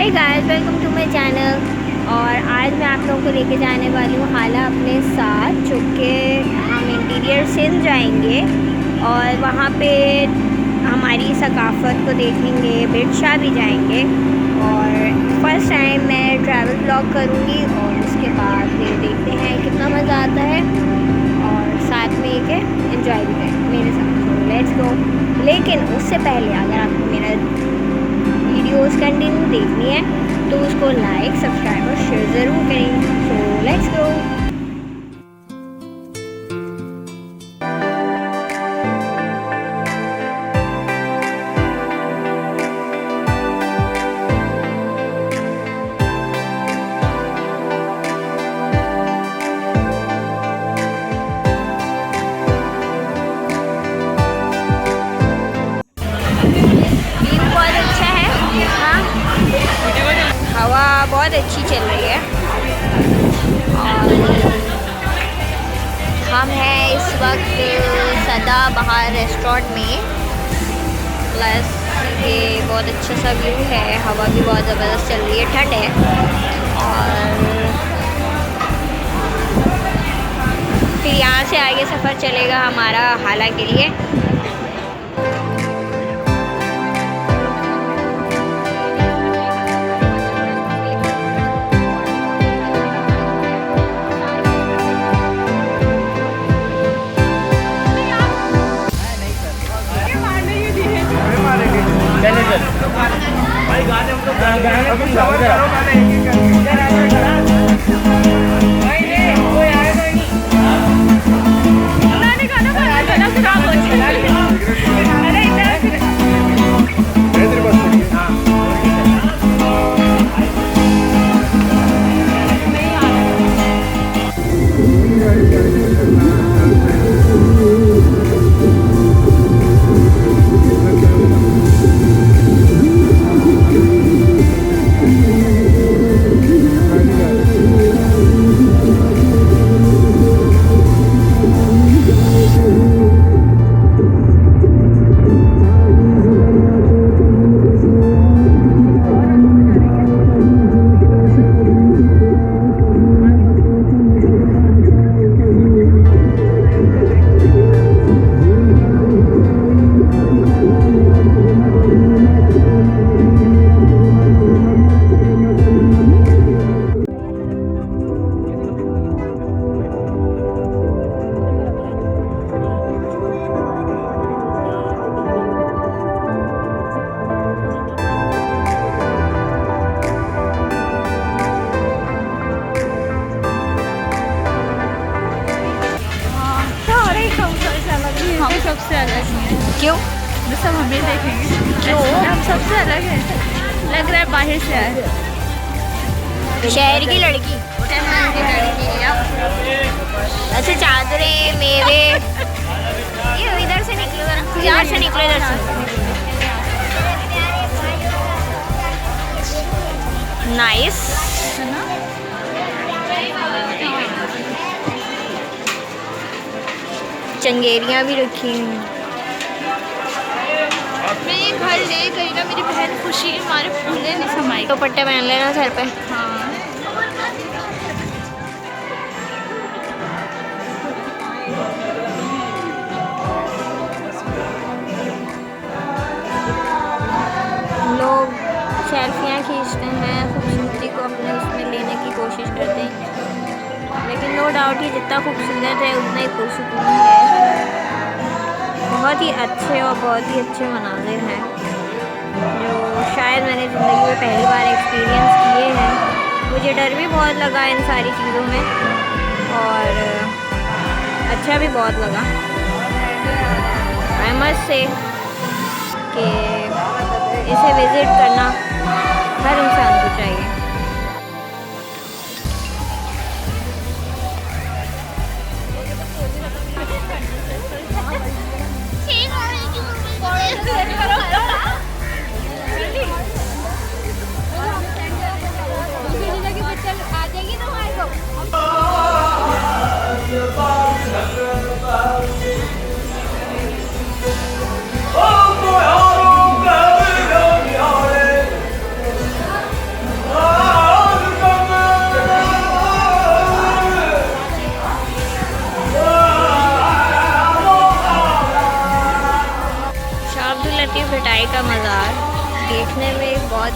Hey guys, welcome to my channel. और आज मैं आप लोगों को लेके जाने वाली हूँ हाला अपने साथ, जो कि हम इंटीरियर सिंध जाएंगे और वहाँ पे हमारी सकाफ़त को देखेंगे। बिरशाह भी जाएंगे और फर्स्ट टाइम मैं ट्रैवल ब्लॉग करूँगी और उसके बाद फिर देखते हैं कितना मज़ा आता है और साथ में एक एंजॉय भी करेंगे मेरे साथ। तो लेट्स गो। लेकिन उससे पहले अगर आपको मेरा वीडियोस कंटिन्यू देखनी है तो उसको लाइक, सब्सक्राइब और शेयर ज़रूर करें। So let's go. हवा बहुत अच्छी चल रही है और हम हैं इस वक्त सदाबहार रेस्टोरेंट में। प्लस ये बहुत अच्छा सा व्यू है, हवा भी बहुत ज़बरदस्त चल रही है, ठंड है। और फिर यहाँ से आगे सफ़र चलेगा हमारा हाला के लिए। सबसे अलग है। क्यों? वो सब हमें देखेंगे। क्यों? हम सबसे अलग है, लग रहा है बाहर से आए। शहर की लड़की। अच्छा, चादरें, मेवे, ये इधर से निकलो, इधर से निकलो, इधर से। नाइस। चंगेरियाँ भी रखी हैं। मैं ये घर ले गई ना, मेरी बहन खुशी हमारे फूले नहीं समाई। तो पट्टे पहन लेना सर पे। हाँ, लोग सेल्फियाँ खींचते हैं, खूबसूरती को अपने उसमें लेने की कोशिश करते हैं, लेकिन नो डाउट ये जितना खूबसूरत है उतना ही पुरसुकून है। बहुत ही अच्छे और बहुत ही अच्छे मनाजिर हैं जो शायद मैंने ज़िंदगी में पहली बार एक्सपीरियंस किए हैं। मुझे डर भी बहुत लगा इन सारी चीज़ों में और अच्छा भी बहुत लगा। आई मस्ट से कि इसे विज़िट करना हर इंसान को चाहिए। आ जाएगी ना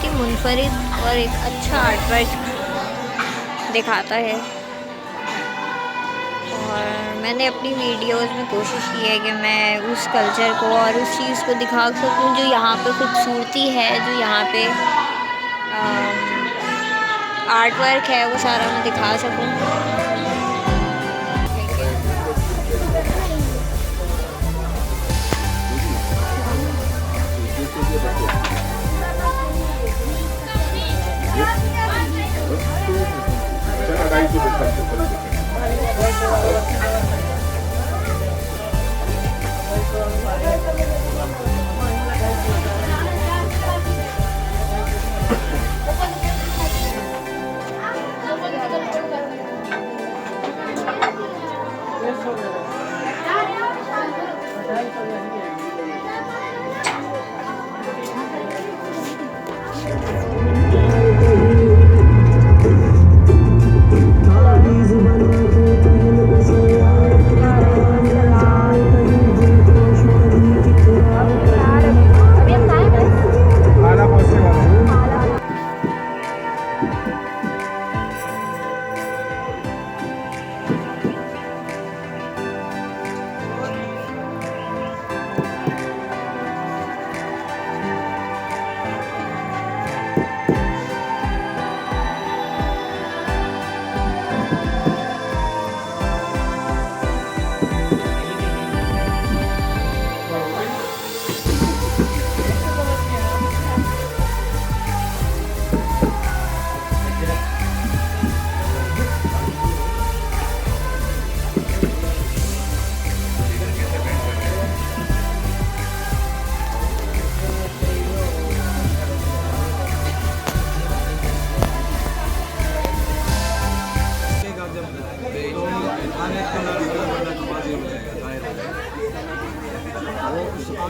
ही मुनफरिद और एक अच्छा आर्ट वर्क दिखाता है। और मैंने अपनी वीडियोस में कोशिश की है कि मैं उस कल्चर को और उस चीज़ को दिखा सकूं जो यहाँ पे खूबसूरती है, जो यहाँ पे आर्ट वर्क है, वो सारा मैं दिखा सकूं।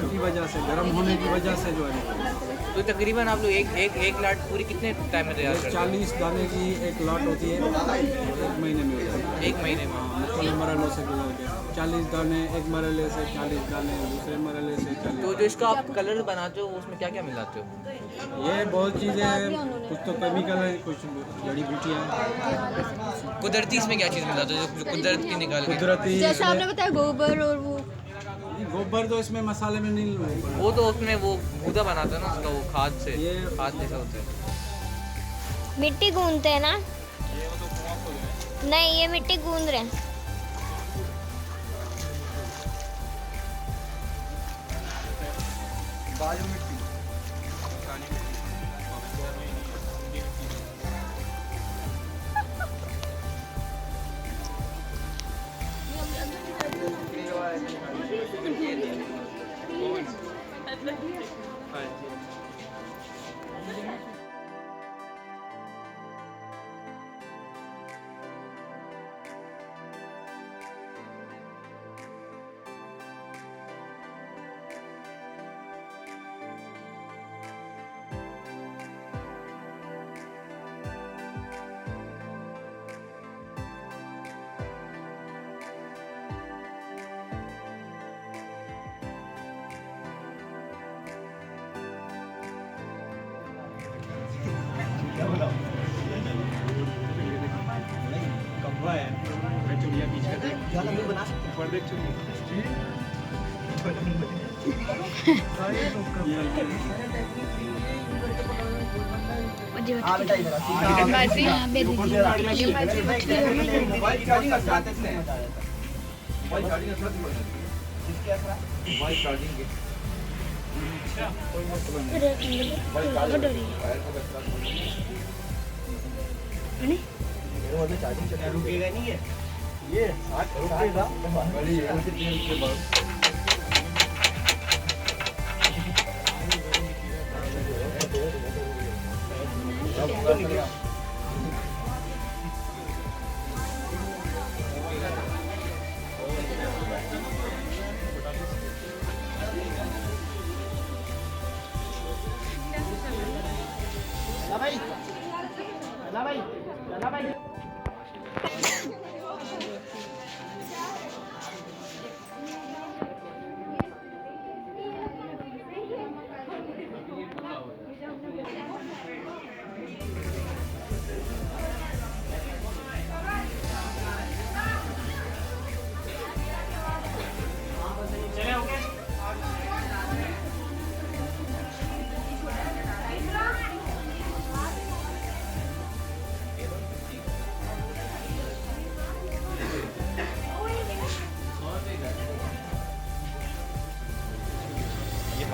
की वजह से, गर्म होने की वजह से जो है। तो तकरीबन आप लोग एक लाट पूरी कितने टाइम में तैयार करते हैं? 40 दाने की एक लाट होती है, 1 महीने में होती है। 1 महीने में? मरलों से गुजर के 40 दाने एक मरले से, 40 दाने दूसरे मरले से 40। तो जो इसका आप कलर बनाते हो उसमें क्या क्या मिलाते हो? ये बहुत चीज़ें हैं, कुछ तो केमिकल है, कुछ जड़ी बूटियाँ हैं। कुदरती इसमें क्या चीज़ मिलाते हो जो कुदरत की निकाल के? कुदरती जैसे आपने बताया गोबर, और वो गोबर तो इसमें मसाले में नहीं, वो तो उसमें वो भूदा बनाते हैं ना उसका, वो खाद से, ये खाद जैसा होता है। मिट्टी गूंदते हैं ना? नहीं, ये मिट्टी गूंद रहे हैं। बाजू मिट्टी चिड़िया बीच रुकेगा नहीं है ये 60 रुकेगा बड़ी भाई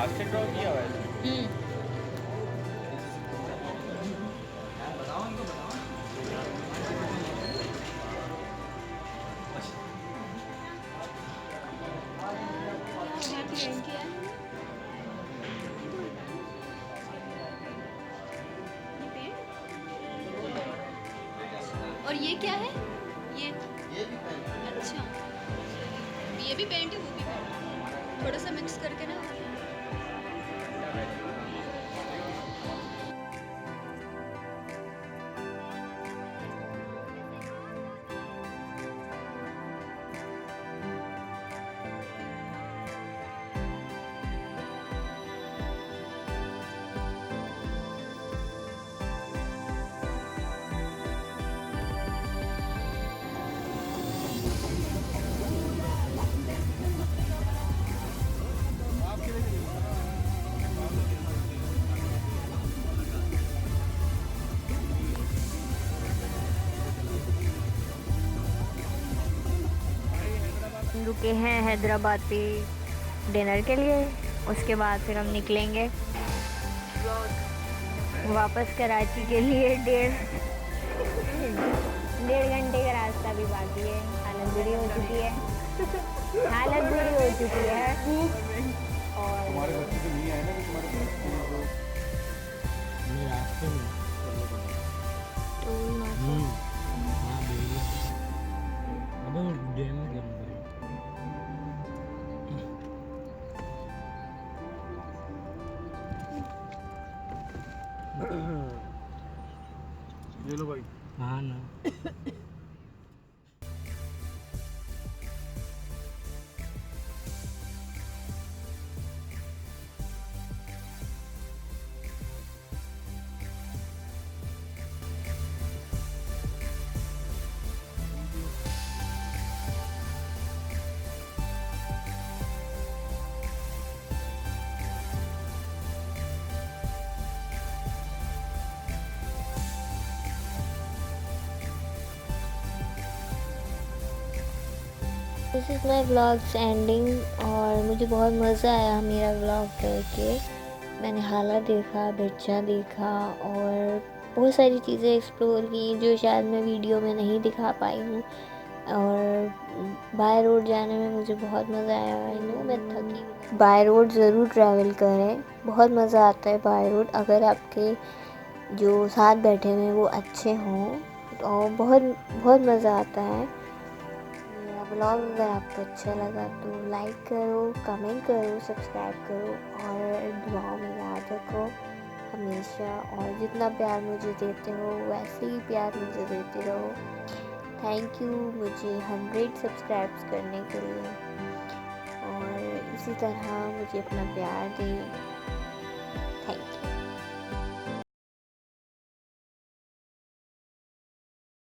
हाथ से ड्रॉ किया हुआ है। और ये क्या है? ये भी पेंट। अच्छा, ये भी पेंट है, वो भी पेंट है, थोड़ा सा मिक्स करके ना। रुके हैं हैदराबाद पे डिनर के लिए, उसके बाद फिर हम निकलेंगे वापस कराची के लिए। 1.5 घंटे का रास्ता भी बाकी है। हालत बुरी हो चुकी है, हालत बुरी हो चुकी है। और हमारे बच्चे तो नहीं आए ना कि तुम्हारे बच्चे नहीं रास्ते में हाँ भैया अबे वो डैम में गर्म ये लो भाई। हाँ ना this is my vlogs ending. और मुझे बहुत मज़ा आया मेरा व्लॉग करके। मैंने हाला देखा, बिरचा देखा और बहुत सारी चीज़ें एक्सप्लोर की जो शायद मैं वीडियो में नहीं दिखा पाई हूँ। और बाय रोड जाने में मुझे बहुत मज़ा आया। आई नो मैं थकी। बाय रोड ज़रूर ट्रैवल करें, बहुत मज़ा आता है बाय रोड। अगर आपके जो साथ बैठे हुए हैं वो अच्छे हों तो बहुत बहुत मज़ा आता है। मेरा ब्लॉग अगर आपको अच्छा लगा तो लाइक करो, कमेंट करो, सब्सक्राइब करो और दुआओं में याद रखो हमेशा। और जितना प्यार मुझे देते हो वैसे ही प्यार मुझे देते रहो। थैंक यू मुझे 100 सब्सक्राइब्स करने के लिए, और इसी तरह मुझे अपना प्यार दें।